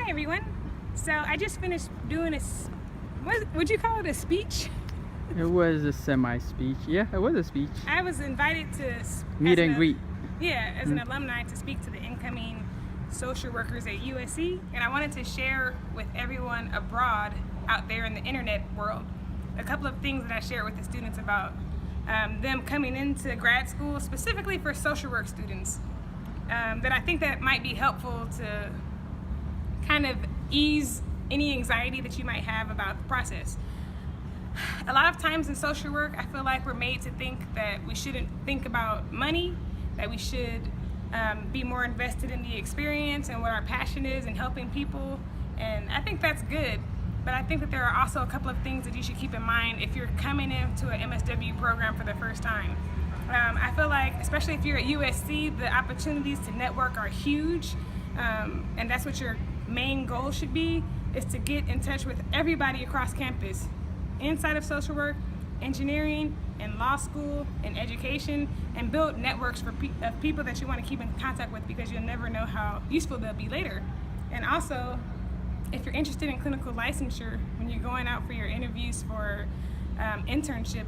Hi everyone. So I just finished doing what would you call it, a speech? It was a semi-speech. Yeah, it was a speech. I was invited to Meet and greet. Yeah, as an alumni to speak to the incoming social workers at USC, and I wanted to share with everyone abroad out there in the internet world a couple of things that I share with the students about them coming into grad school, specifically for social work students, that I think that might be helpful to kind of ease any anxiety that you might have about the process. A lot of times in social work, I feel like we're made to think that we shouldn't think about money, that we should be more invested in the experience and what our passion is in helping people, and I think that's good. But I think that there are also a couple of things that you should keep in mind if you're coming into an MSW program for the first time. I feel like, especially if you're at USC, the opportunities to network are huge, and that's what your main goal should be, is to get in touch with everybody across campus, inside of social work, engineering, and law school, and education, and build networks of people that you want to keep in contact with, because you'll never know how useful they'll be later. And also, if you're interested in clinical licensure, when you're going out for your interviews for internship,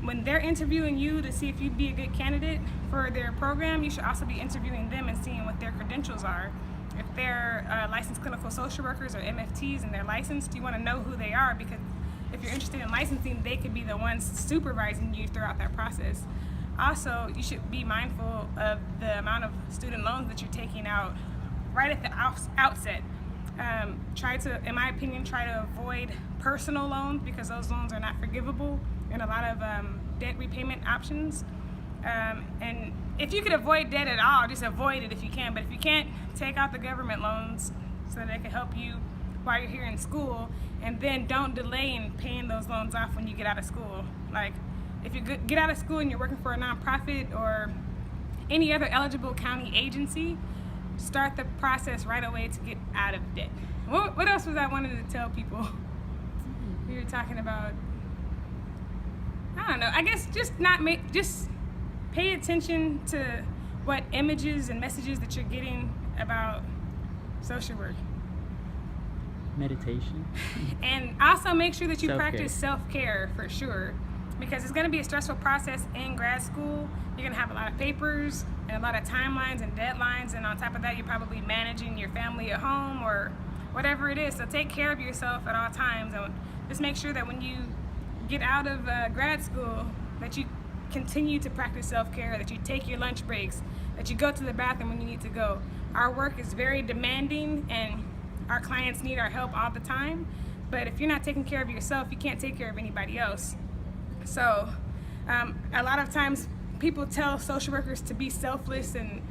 when they're interviewing you to see if you'd be a good candidate for their program, you should also be interviewing them and seeing what their credentials are. If they're licensed clinical social workers or MFTs and they're licensed, you want to know who they are, because if you're interested in licensing, they could be the ones supervising you throughout that process. Also, you should be mindful of the amount of student loans that you're taking out right at the outset. Try to, in my opinion, try to avoid personal loans, because those loans are not forgivable, and a lot of debt repayment options. And if you could avoid debt at all, just avoid it if you can. But if you can't, take out the government loans so that they can help you while you're here in school, and then don't delay in paying those loans off when you get out of school. Like, if you get out of school and you're working for a nonprofit or any other eligible county agency, start the process right away to get out of debt. What else was I wanted to tell people? We were talking about, I don't know, I guess just pay attention to what images and messages that you're getting about social work. Meditation. And also make sure that you Self-care. practice self-care for sure, because it's going to be a stressful process in grad school. You're going to have a lot of papers and a lot of timelines and deadlines, and on top of that, you're probably managing your family at home or whatever it is. So take care of yourself at all times, and just make sure that when you get out of grad school, that you continue to practice self-care, that you take your lunch breaks, that you go to the bathroom when you need to go. Our work is very demanding, and our clients need our help all the time, but if you're not taking care of yourself, you can't take care of anybody else. So a lot of times people tell social workers to be selfless, and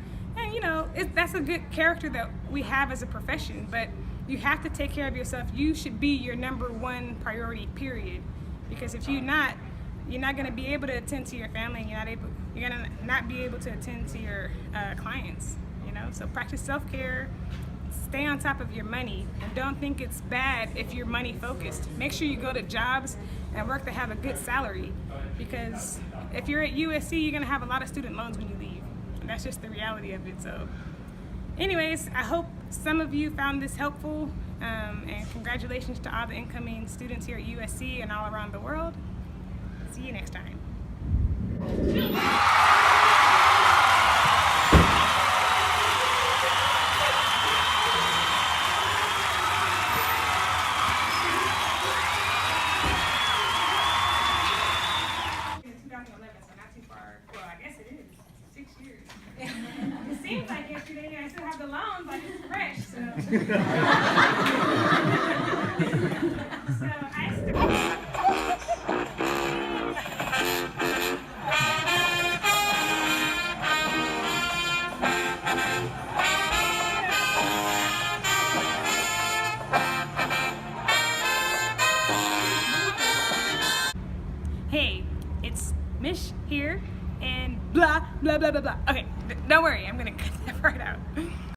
you know, that's a good character that we have as a profession, but you have to take care of yourself. You should be your #1 priority, period, because if you're not going to be able to attend to your family, and you're going to not be able to attend to your clients, you know. So practice self-care, stay on top of your money, and don't think it's bad if you're money focused. Make sure you go to jobs and work that have a good salary, because if you're at USC, you're going to have a lot of student loans when you leave, and that's just the reality of it. So anyways, I hope some of you found this helpful, and congratulations to all the incoming students here at USC and all around the world. See you next time. It seems like yesterday, I still have the loans, but it's fresh, so. Hey, it's Mish here, and blah, blah, blah, blah, blah. Okay, don't worry, I'm gonna cut